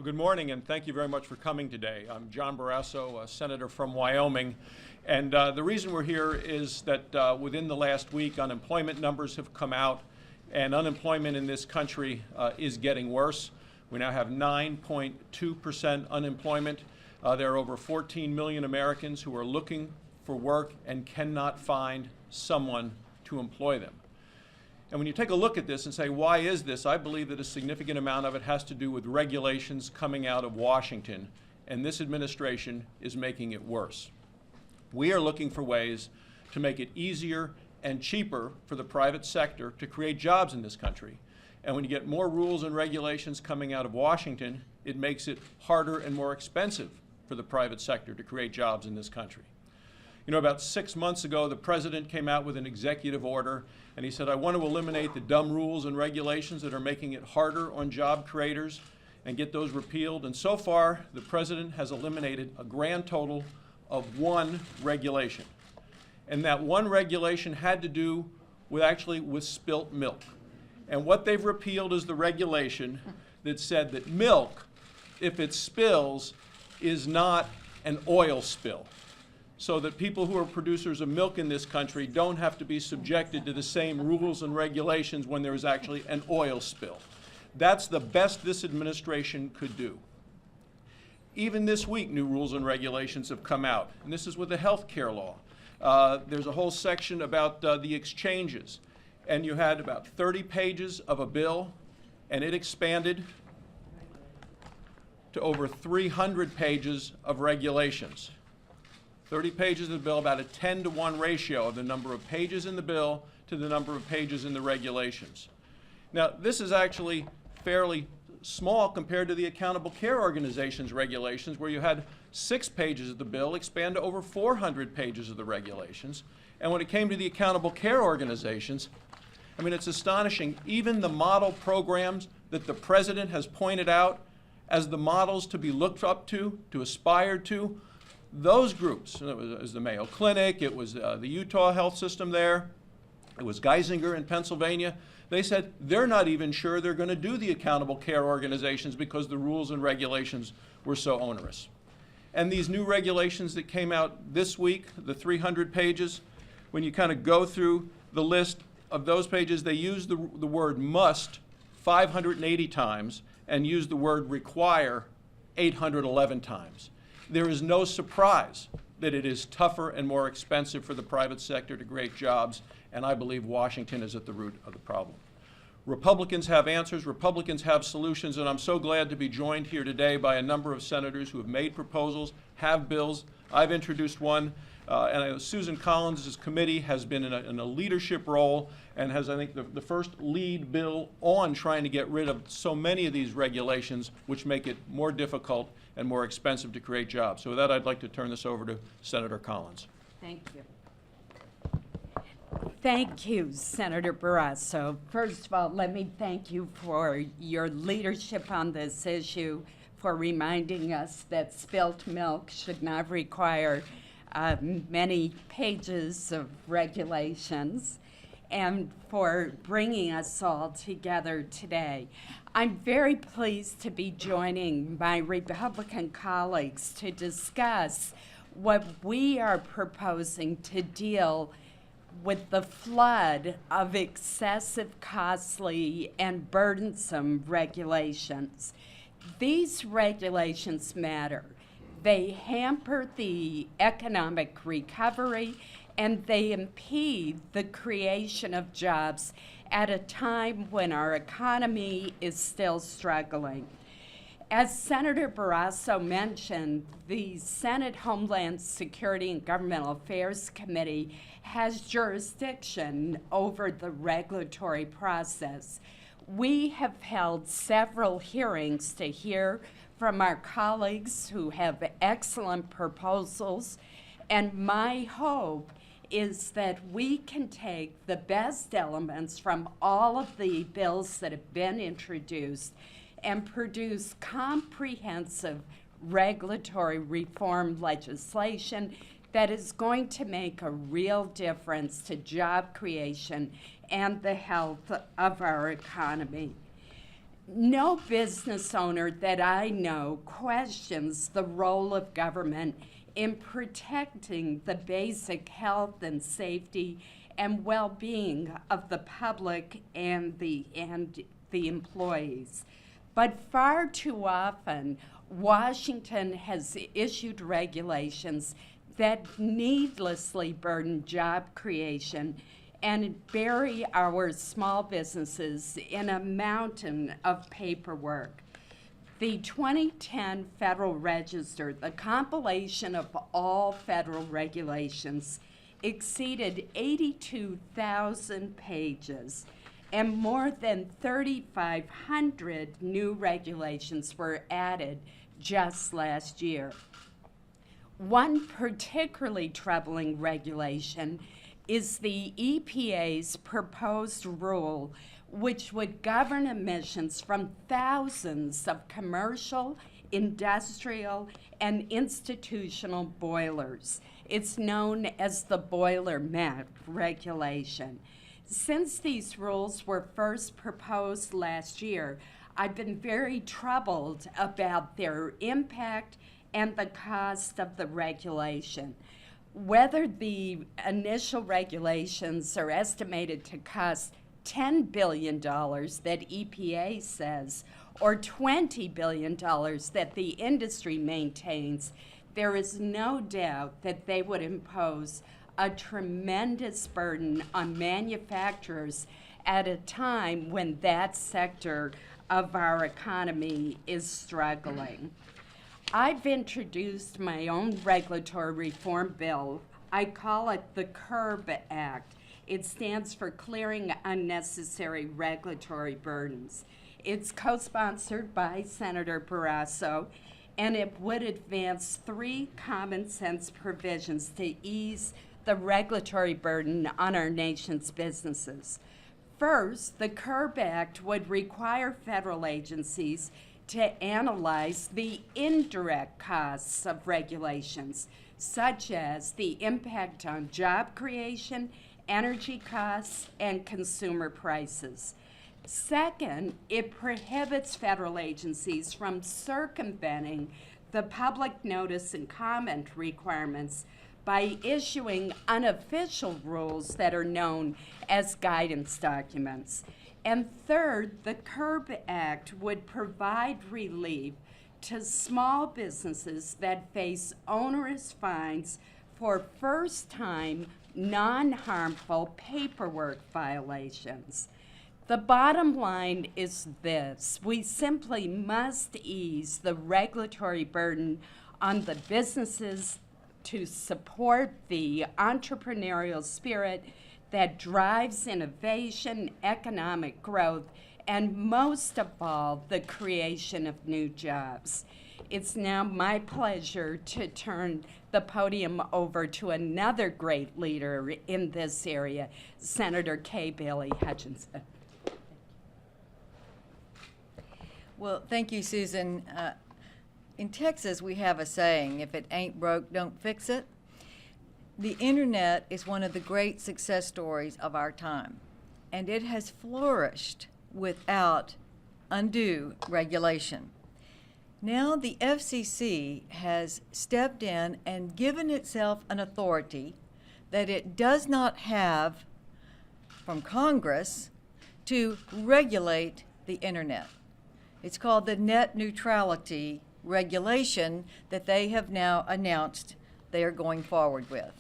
Well, good morning, and thank you very much for coming today. I'm John Barrasso, a senator from Wyoming, and the reason we're here is that within the last week, unemployment numbers have come out, and unemployment in this country is getting worse. We now have 9.2% unemployment. There are over 14 million Americans who are looking for work and cannot find someone to employ them. And when you take a look at this and say, why is this? I believe that a significant amount of it has to do with regulations coming out of Washington, and this administration is making it worse. We are looking for ways to make it easier and cheaper for the private sector to create jobs in this country. And when you get more rules and regulations coming out of Washington, it makes it harder and more expensive for the private sector to create jobs in this country. You know, about 6 months ago, the president came out with an executive order, and he said, I want to eliminate the dumb rules and regulations that are making it harder on job creators and get those repealed. And so far, the president has eliminated a grand total of 1 regulation. And that 1 regulation had to do with spilt milk. And what they've repealed is the regulation that said that milk, if it spills, is not an oil spill, so that people who are producers of milk in this country don't have to be subjected to the same rules and regulations when there is actually an oil spill. That's the best this administration could do. Even this week, new rules and regulations have come out, and this is with the health care law. There's a whole section about the exchanges, and you had about 30 pages of a bill, and it expanded to over 300 pages of regulations. 30 pages of the bill, about a 10-to-1 ratio of the number of pages in the bill to the number of pages in the regulations. Now, this is actually fairly small compared to the Accountable Care Organization's regulations, where you had 6 pages of the bill expand to over 400 pages of the regulations. And when it came to the Accountable Care Organizations, I mean, it's astonishing. Even the model programs that the president has pointed out as the models to be looked up to aspire to, those groups, it was the Mayo Clinic, it was the Utah health system there, it was Geisinger in Pennsylvania, they said they're not even sure they're going to do the Accountable Care Organizations because the rules and regulations were so onerous. And these new regulations that came out this week, the 300 pages, when you kind of go through the list of those pages, they use the word must 580 times and use the word require 811 times. There is no surprise that it is tougher and more expensive for the private sector to create jobs, and I believe Washington is at the root of the problem. Republicans have answers, Republicans have solutions, and I'm so glad to be joined here today by a number of senators who have made proposals, have bills. I've introduced one, and Susan Collins' committee has been in a leadership role and has, I think, the first lead bill on trying to get rid of so many of these regulations which make it more difficult and more expensive to create jobs. So with that, I'd like to turn this over to Senator Collins. Thank you. Thank you, Senator Barrasso. First of all, let me thank you for your leadership on this issue, for reminding us that spilt milk should not require many pages of regulations, and for bringing us all together today. I'm very pleased to be joining my Republican colleagues to discuss what we are proposing to deal with the flood of excessive, costly, and burdensome regulations. These regulations matter. They hamper the economic recovery, and they impede the creation of jobs at a time when our economy is still struggling. As Senator Barrasso mentioned, the Senate Homeland Security and Governmental Affairs Committee has jurisdiction over the regulatory process. We have held several hearings to hear from our colleagues who have excellent proposals, and my hope is that we can take the best elements from all of the bills that have been introduced and produce comprehensive regulatory reform legislation that is going to make a real difference to job creation and the health of our economy. No business owner that I know questions the role of government in protecting the basic health and safety and well-being of the public and the employees. But far too often, Washington has issued regulations that needlessly burden job creation and bury our small businesses in a mountain of paperwork. The 2010 Federal Register, the compilation of all federal regulations, exceeded 82,000 pages, and more than 3,500 new regulations were added just last year. One particularly troubling regulation is the EPA's proposed rule, which would govern emissions from thousands of commercial, industrial, and institutional boilers. It's known as the Boiler Met regulation. Since these rules were first proposed last year, I've been very troubled about their impact and the cost of the regulation. Whether the initial regulations are estimated to cost $10 billion that EPA says, or $20 billion that the industry maintains, there is no doubt that they would impose a tremendous burden on manufacturers at a time when that sector of our economy is struggling. I've introduced my own regulatory reform bill. I call it the CURB Act. It stands for Clearing Unnecessary Regulatory Burdens. It's co-sponsored by Senator Barrasso, and it would advance 3 common sense provisions to ease the regulatory burden on our nation's businesses. First, the CURB Act would require federal agencies to analyze the indirect costs of regulations, such as the impact on job creation, energy costs, and consumer prices. Second, it prohibits federal agencies from circumventing the public notice and comment requirements by issuing unofficial rules that are known as guidance documents. And third, the CURB Act would provide relief to small businesses that face onerous fines for first-time, non-harmful paperwork violations. The bottom line is this: we simply must ease the regulatory burden on the businesses to support the entrepreneurial spirit that drives innovation, economic growth, and most of all, the creation of new jobs. It's now my pleasure to turn the podium over to another great leader in this area, Senator Kay Bailey Hutchison. Well, thank you, Susan. In Texas, we have a saying, if it ain't broke, don't fix it. The internet is one of the great success stories of our time, and it has flourished without undue regulation. Now the FCC has stepped in and given itself an authority that it does not have from Congress to regulate the internet. It's called the net neutrality regulation that they have now announced they are going forward with.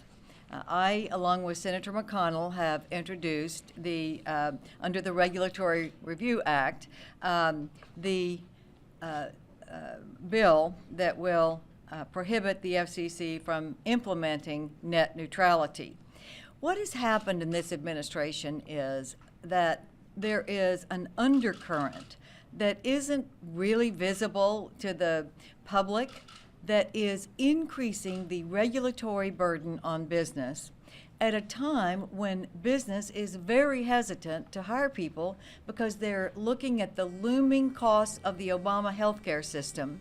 I, along with Senator McConnell, have introduced the, under the Regulatory Review Act, the bill that will prohibit the FCC from implementing net neutrality. What has happened in this administration is that there is an undercurrent that isn't really visible to the public that is increasing the regulatory burden on business at a time when business is very hesitant to hire people because they're looking at the looming costs of the Obama healthcare system.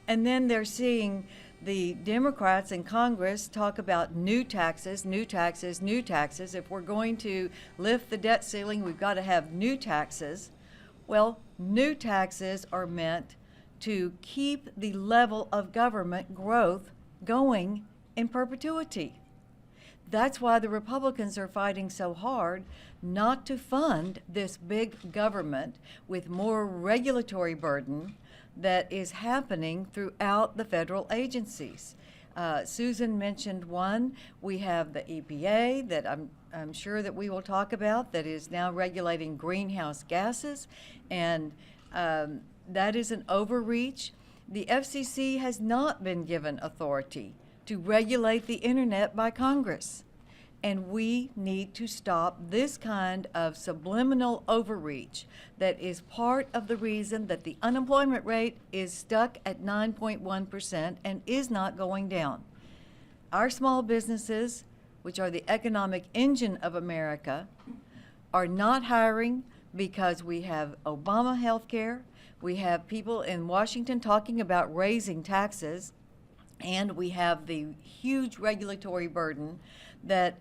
And then they're seeing the Democrats in Congress talk about new taxes, new taxes, new taxes. If we're going to lift the debt ceiling, we've got to have new taxes. Well, new taxes are meant to keep the level of government growth going in perpetuity. That's why the Republicans are fighting so hard not to fund this big government with more regulatory burden that is happening throughout the federal agencies. Susan mentioned one. We have the EPA that I'm sure that we will talk about that is now regulating greenhouse gases, and that is an overreach. The FCC has not been given authority to regulate the internet by Congress. And we need to stop this kind of subliminal overreach that is part of the reason that the unemployment rate is stuck at 9.1% and is not going down. Our small businesses, which are the economic engine of America, are not hiring because we have Obama health care, we have people in Washington talking about raising taxes, and we have the huge regulatory burden that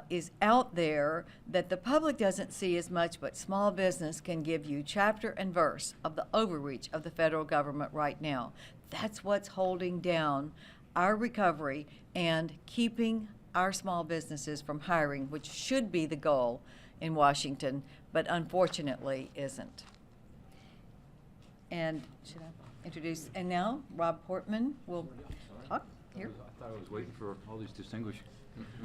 is out there that the public doesn't see as much, but small business can give you chapter and verse of the overreach of the federal government right now. That's what's holding down our recovery and keeping our small businesses from hiring, which should be the goal in Washington, but unfortunately isn't. And should I introduce, and now Rob Portman will talk here. I thought I was waiting for all these distinguished.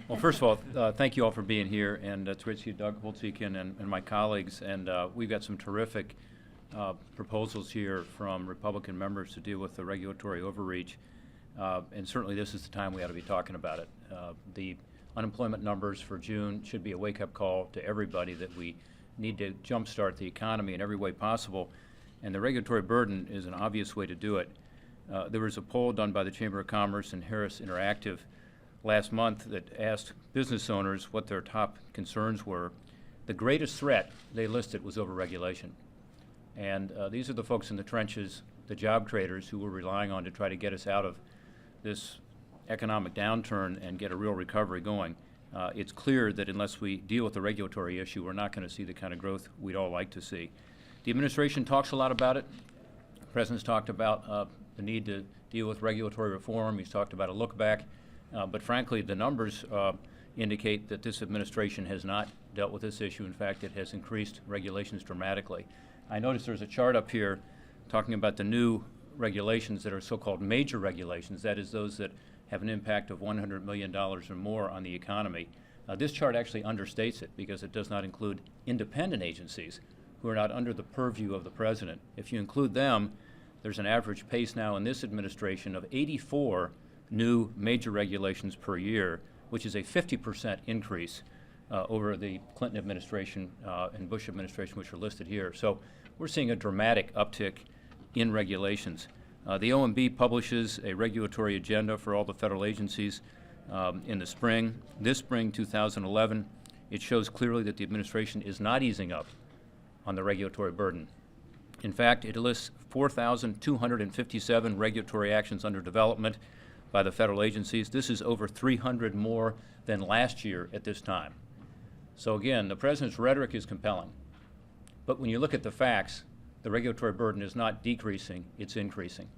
Well, first of all, thank you all for being here, and it's great to see Doug Holtz-Eakin and my colleagues, and we've got some terrific proposals here from Republican members to deal with the regulatory overreach, and certainly this is the time we ought to be talking about it. The unemployment numbers for June should be a wake-up call to everybody that we need to jumpstart the economy in every way possible, and the regulatory burden is an obvious way to do it. There was a poll done by the Chamber of Commerce and Harris Interactive last month that asked business owners what their top concerns were. The greatest threat they listed was overregulation. And these are the folks in the trenches, the job creators who we're relying on to try to get us out of this economic downturn and get a real recovery going. It's clear that unless we deal with the regulatory issue, we're not going to see the kind of growth we'd all like to see. The administration talks a lot about it. The President's talked about the need to deal with regulatory reform. He's talked about a look back. But frankly, the numbers indicate that this administration has not dealt with this issue. In fact, it has increased regulations dramatically. I noticed there's a chart up here talking about the new regulations that are so-called major regulations, that is those that have an impact of $100 million or more on the economy. This chart actually understates it because it does not include independent agencies who are not under the purview of the President. If you include them, there's an average pace now in this administration of 84 new major regulations per year, which is a 50% increase over the Clinton administration and Bush administration, which are listed here. So we're seeing a dramatic uptick in regulations. The OMB publishes a regulatory agenda for all the federal agencies in the spring. This spring, 2011, it shows clearly that the administration is not easing up on the regulatory burden. In fact, it lists 4,257 regulatory actions under development by the federal agencies. This is over 300 more than last year at this time. So again, the President's rhetoric is compelling. But when you look at the facts, the regulatory burden is not decreasing, it's increasing.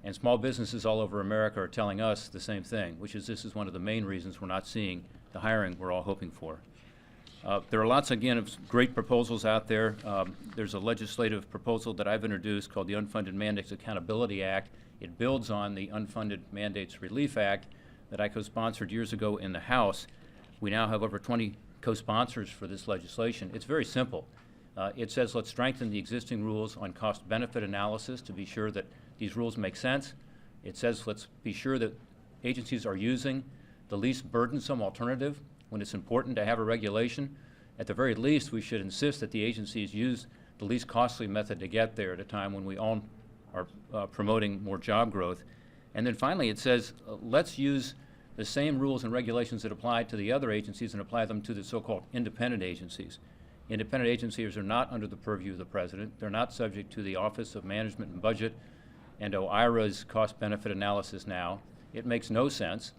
And small businesses all over America are telling us the same thing, which is this is one of the main reasons we're not seeing the hiring we're all hoping for. There are lots, again, of great proposals out there. There's a legislative proposal that I've introduced called the Unfunded Mandates Accountability Act. It builds on the Unfunded Mandates Relief Act that I co-sponsored years ago in the House. We now have over 20 co-sponsors for this legislation. It's very simple. It says let's strengthen the existing rules on cost-benefit analysis to be sure that these rules make sense. It says let's be sure that agencies are using the least burdensome alternative when it's important to have a regulation. At the very least, we should insist that the agencies use the least costly method to get there at a time when we all are promoting more job growth. And then finally, it says let's use the same rules and regulations that apply to the other agencies and apply them to the so-called independent agencies. Independent agencies are not under the purview of the President. They're not subject to the Office of Management and Budget and OIRA's cost-benefit analysis now. It makes no sense.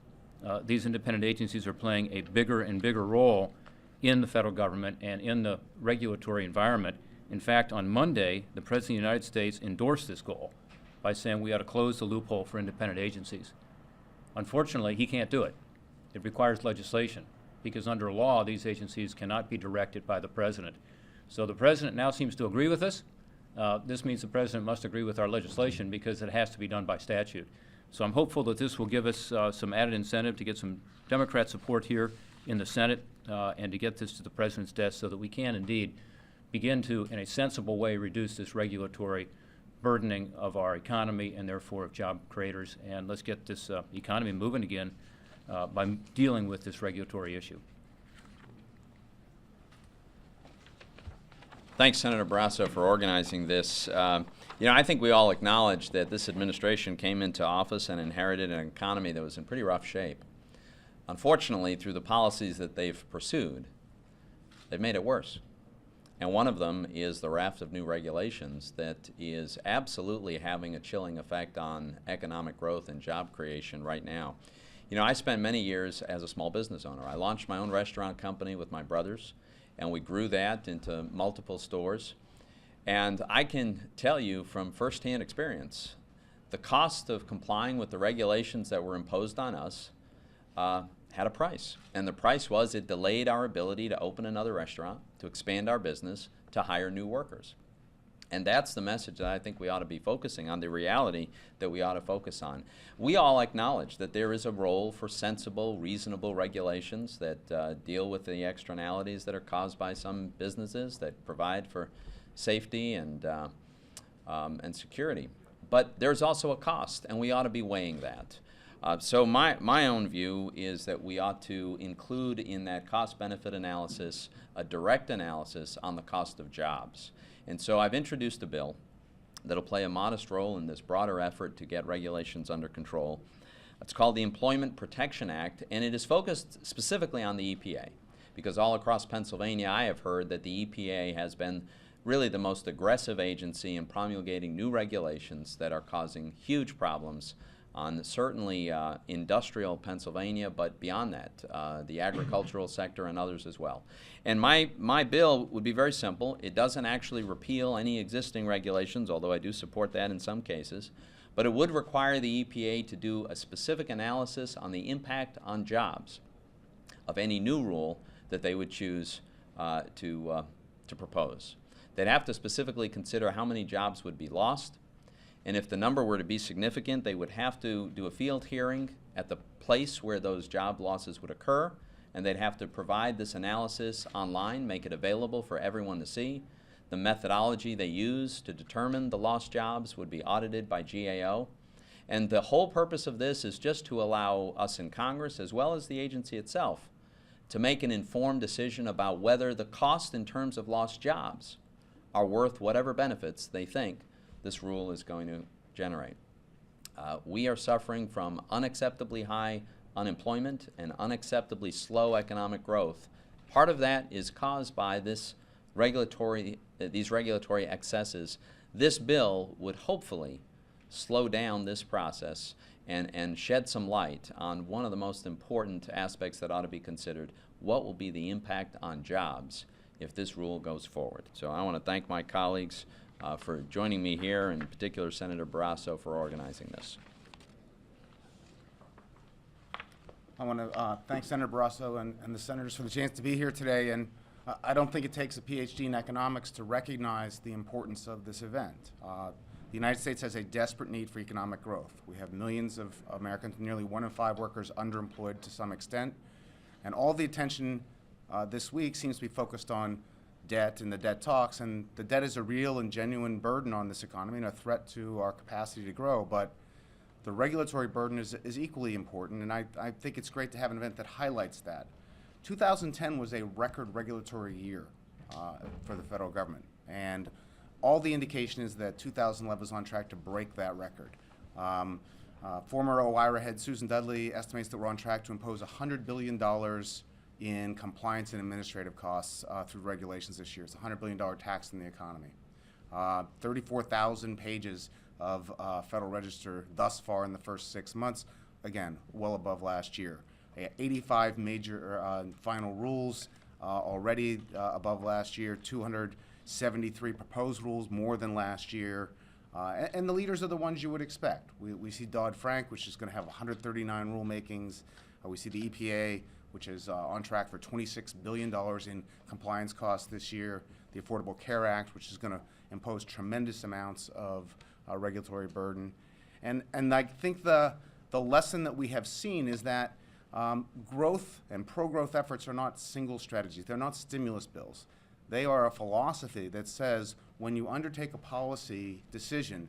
These independent agencies are playing a bigger and bigger role in the federal government and in the regulatory environment. In fact, on Monday, the President of the United States endorsed this goal by saying we ought to close the loophole for independent agencies. Unfortunately, he can't do it. It requires legislation, because under law, these agencies cannot be directed by the President. So the President now seems to agree with us. This means the President must agree with our legislation because it has to be done by statute. So I'm hopeful that this will give us some added incentive to get some Democrat support here in the Senate and to get this to the President's desk so that we can indeed begin to, in a sensible way, reduce this regulatory burdening of our economy and therefore of job creators. And let's get this economy moving again by dealing with this regulatory issue. Thanks, Senator Barrasso, for organizing this. I think we all acknowledge that this administration came into office and inherited an economy that was in pretty rough shape. Unfortunately, through the policies that they've pursued, they've made it worse. And one of them is the raft of new regulations that is absolutely having a chilling effect on economic growth and job creation right now. I spent many years as a small business owner. I launched my own restaurant company with my brothers, and we grew that into multiple stores. And I can tell you from firsthand experience, the cost of complying with the regulations that were imposed on us had a price. And the price was it delayed our ability to open another restaurant, to expand our business, to hire new workers. And that's the message that I think we ought to be focusing on, the reality that we ought to focus on. We all acknowledge that there is a role for sensible, reasonable regulations that deal with the externalities that are caused by some businesses, that provide for safety and security. But there's also a cost, and we ought to be weighing that. So my own view is that we ought to include in that cost-benefit analysis a direct analysis on the cost of jobs. And so I've introduced a bill that'll play a modest role in this broader effort to get regulations under control. It's called the Employment Protection Act, and it is focused specifically on the EPA, because all across Pennsylvania I have heard that the EPA has been really the most aggressive agency in promulgating new regulations that are causing huge problems on certainly industrial Pennsylvania, but beyond that, the agricultural sector and others as well. And my bill would be very simple. It doesn't actually repeal any existing regulations, although I do support that in some cases, but it would require the EPA to do a specific analysis on the impact on jobs of any new rule that they would choose to propose. They'd have to specifically consider how many jobs would be lost, and if the number were to be significant, they would have to do a field hearing at the place where those job losses would occur, and they'd have to provide this analysis online, make it available for everyone to see. The methodology they use to determine the lost jobs would be audited by GAO. And the whole purpose of this is just to allow us in Congress, as well as the agency itself, to make an informed decision about whether the cost in terms of lost jobs are worth whatever benefits they think this rule is going to generate. We are suffering from unacceptably high unemployment and unacceptably slow economic growth. Part of that is caused by these regulatory excesses. This bill would hopefully slow down this process and shed some light on one of the most important aspects that ought to be considered. What will be the impact on jobs if this rule goes forward? So I want to thank my colleagues for joining me here, and in particular Senator Barrasso for organizing this. I want to thank Senator Barrasso and the senators for the chance to be here today. And I don't think it takes a PhD in economics to recognize the importance of this event. The United States has a desperate need for economic growth. We have millions of Americans, nearly 1 in 5 workers, underemployed to some extent. And all the attention this week seems to be focused on debt and the debt talks, and the debt is a real and genuine burden on this economy and a threat to our capacity to grow, but the regulatory burden is equally important, and I think it's great to have an event that highlights that. 2010 was a record regulatory year for the federal government, and all the indication is that 2011 is on track to break that record. Former OIRA head Susan Dudley estimates that we're on track to impose $100 billion in compliance and administrative costs through regulations this year. It's a $100 billion tax in the economy. 34,000 pages of Federal Register thus far in the first 6 months, again, well above last year. 85 major final rules already above last year, 200 73 proposed rules, more than last year. And the leaders are the ones you would expect. We see Dodd-Frank, which is going to have 139 rulemakings. We see the EPA, which is on track for $26 billion in compliance costs this year. The Affordable Care Act, which is going to impose tremendous amounts of regulatory burden. And I think the lesson that we have seen is that growth and pro-growth efforts are not single strategies. They're not stimulus bills. They are a philosophy that says when you undertake a policy decision,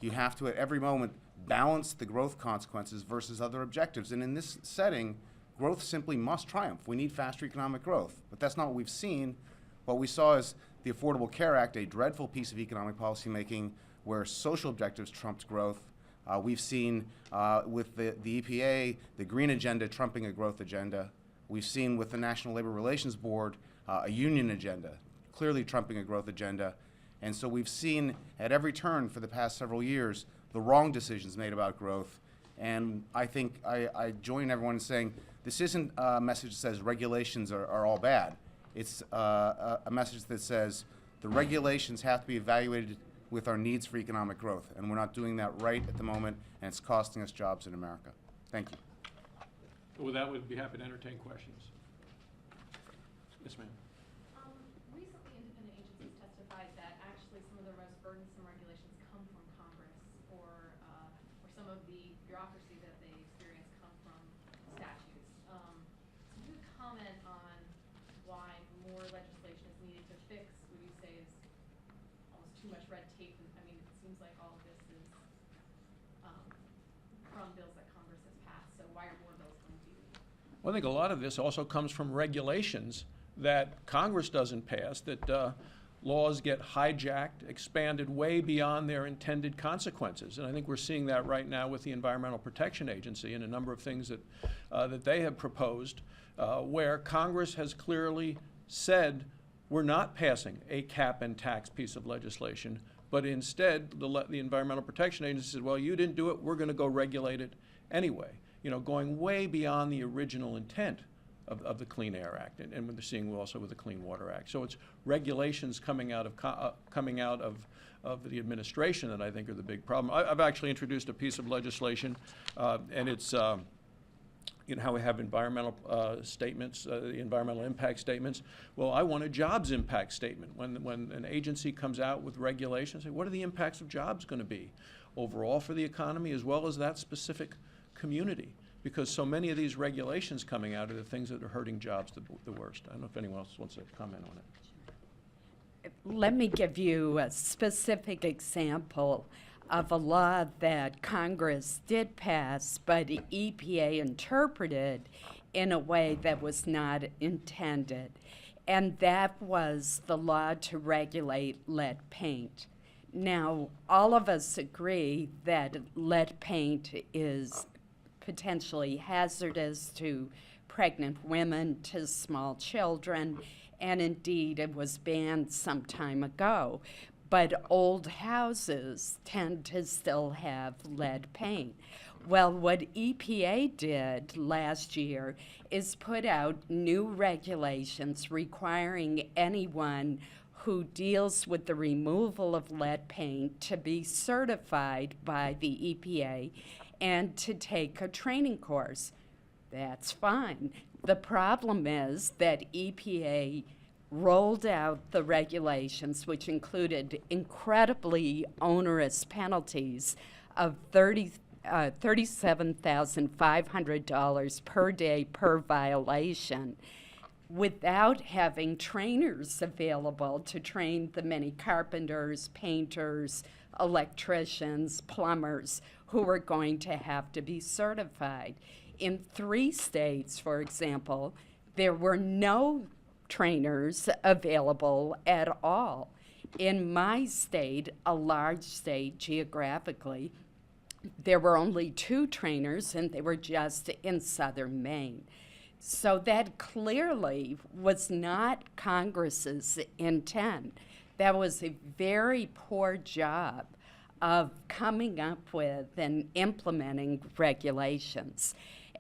you have to at every moment balance the growth consequences versus other objectives. And in this setting, growth simply must triumph. We need faster economic growth. But that's not what we've seen. What we saw is the Affordable Care Act, a dreadful piece of economic policy making where social objectives trumped growth. We've seen with the EPA, the green agenda trumping a growth agenda. We've seen with the National Labor Relations Board, a union agenda, clearly trumping a growth agenda. And so we've seen at every turn for the past several years the wrong decisions made about growth. And I think I join everyone in saying this isn't a message that says regulations are all bad. It's a message that says the regulations have to be evaluated with our needs for economic growth. And we're not doing that right at the moment, and it's costing us jobs in America. Thank you. With that, we'd be happy to entertain questions. Yes, ma'am. Recently, independent agencies testified that actually some of the most burdensome regulations come from Congress, or some of the bureaucracy that they experience come from statutes. Can you comment on why more legislation is needed to fix what you say is almost too much red tape? I mean, it seems like all of this is from bills that Congress has passed, so why are more bills going to be? Well, I think a lot of this also comes from regulations that Congress doesn't pass, that laws get hijacked, expanded way beyond their intended consequences. And I think we're seeing that right now with the Environmental Protection Agency and a number of things that, that they have proposed, where Congress has clearly said we're not passing a cap and tax piece of legislation, but instead the Environmental Protection Agency said, well, you didn't do it, we're going to go regulate it anyway. You know, going way beyond the original intent of the Clean Air Act, and we're seeing also with the Clean Water Act. So it's regulations coming out of the administration that I think are the big problem. I've actually introduced a piece of legislation, and it's you know how we have environmental statements, the environmental impact statements. Well, I want a jobs impact statement. When an agency comes out with regulations, say, what are the impacts of jobs going to be overall for the economy as well as that specific community? Because so many of these regulations coming out are the things that are hurting jobs the worst. I don't know if anyone else wants to comment on it. Let me give you a specific example of a law that Congress did pass, but EPA interpreted in a way that was not intended. And that was the law to regulate lead paint. Now, all of us agree that lead paint is potentially hazardous to pregnant women, to small children, and indeed it was banned some time ago. But old houses tend to still have lead paint. Well, what EPA did last year is put out new regulations requiring anyone who deals with the removal of lead paint to be certified by the EPA and to take a training course. That's fine. The problem is that EPA rolled out the regulations, which included incredibly onerous penalties of $37,500 per day per violation, without having trainers available to train the many carpenters, painters, electricians, plumbers who are going to have to be certified. In 3 states, for example, there were no trainers available at all. In my state, a large state geographically, there were only 2 trainers, and they were just in southern Maine. So that clearly was not Congress's intent. That was a very poor job of coming up with and implementing regulations.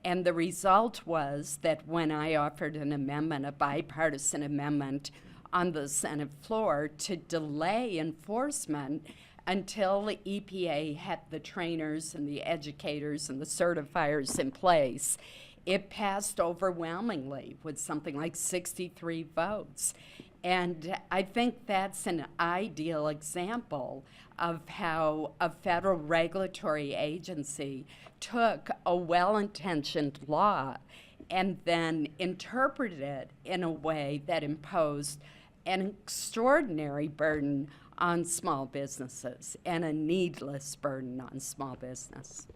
And the result was that when I offered an amendment, a bipartisan amendment on the Senate floor to delay enforcement until the EPA had the trainers and the educators and the certifiers in place. It passed overwhelmingly with something like 63 votes. And I think that's an ideal example of how a federal regulatory agency took a well-intentioned law and then interpreted it in a way that imposed an extraordinary burden on small businesses and a needless burden on small business.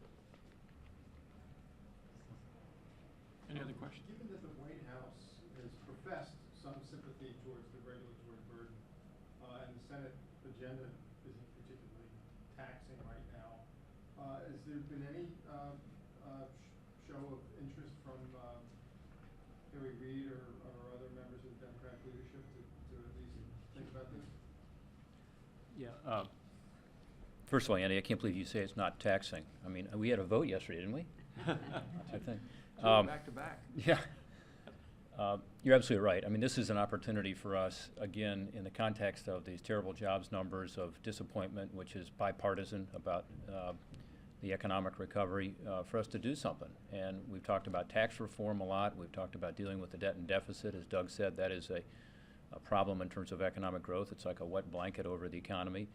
Any other questions? Given that the White House has professed some sympathy towards the regulatory burden, and the Senate agenda isn't particularly taxing right now, has there been any show of interest from Harry Reid or other members of the Democratic leadership to at least think about this? Yeah. First of all, Andy, I can't believe you say it's not taxing. I mean, we had a vote yesterday, didn't we? I think. Back to back. Yeah. You're absolutely right. I mean, this is an opportunity for us, again, in the context of these terrible jobs numbers, of disappointment, which is bipartisan about the economic recovery, for us to do something. And we've talked about tax reform a lot. We've talked about dealing with the debt and deficit. As Doug said, that is a problem in terms of economic growth. It's like a wet blanket over the economy.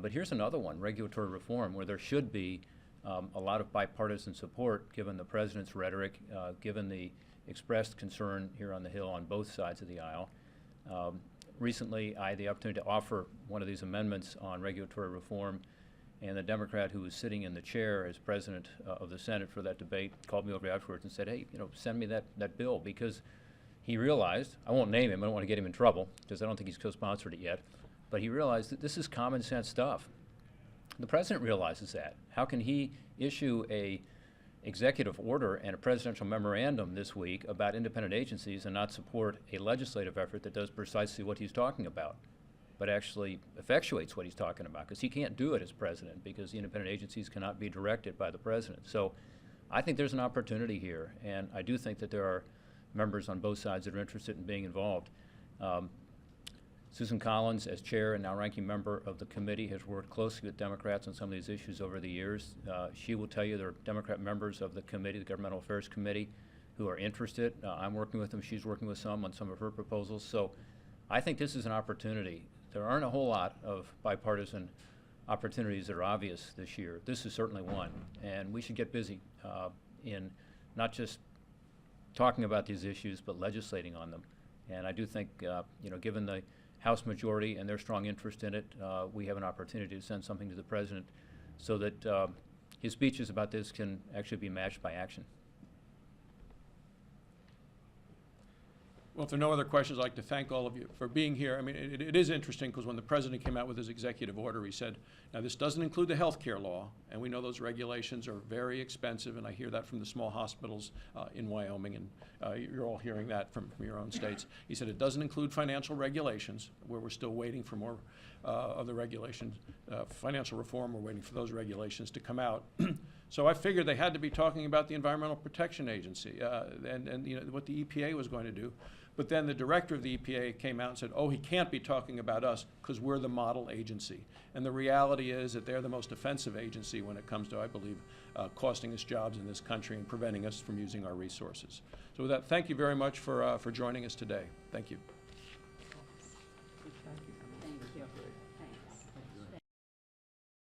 But here's another one, regulatory reform, where there should be a lot of bipartisan support, given the president's rhetoric, given the expressed concern here on the Hill on both sides of the aisle. Recently, I had the opportunity to offer one of these amendments on regulatory reform, and the Democrat who was sitting in the chair as president of the Senate for that debate called me over afterwards and said, hey, send me that bill, because he realized, I won't name him, I don't want to get him in trouble, because I don't think he's co-sponsored it yet, but he realized that this is common sense stuff. The president realizes that. How can he issue a executive order and a presidential memorandum this week about independent agencies and not support a legislative effort that does precisely what he's talking about, but actually effectuates what he's talking about? Because he can't do it as president, because the independent agencies cannot be directed by the president. So I think there's an opportunity here, and I do think that there are members on both sides that are interested in being involved. Susan Collins, as chair and now ranking member of the committee, has worked closely with Democrats on some of these issues over the years. She will tell you there are Democrat members of the committee, the Governmental Affairs Committee, who are interested. I'm working with them. She's working with some on some of her proposals. So I think this is an opportunity. There aren't a whole lot of bipartisan opportunities that are obvious this year. This is certainly one. And we should get busy in not just talking about these issues, but legislating on them. And I do think, given the House majority and their strong interest in it, we have an opportunity to send something to the president so that his speeches about this can actually be matched by action. Well, if there are no other questions, I'd like to thank all of you for being here. I mean, it is interesting, because when the president came out with his executive order, he said, now this doesn't include the health care law, and we know those regulations are very expensive, and I hear that from the small hospitals in Wyoming, and you're all hearing that from your own states. He said it doesn't include financial regulations, where we're still waiting for more of the regulations. Financial reform, we're waiting for those regulations to come out. So I figured they had to be talking about the Environmental Protection Agency and what the EPA was going to do. But then the director of the EPA came out and said, oh, he can't be talking about us because we're the model agency. And the reality is that they're the most offensive agency when it comes to, I believe, costing us jobs in this country and preventing us from using our resources. So with that, thank you very much for joining us today. Thank you.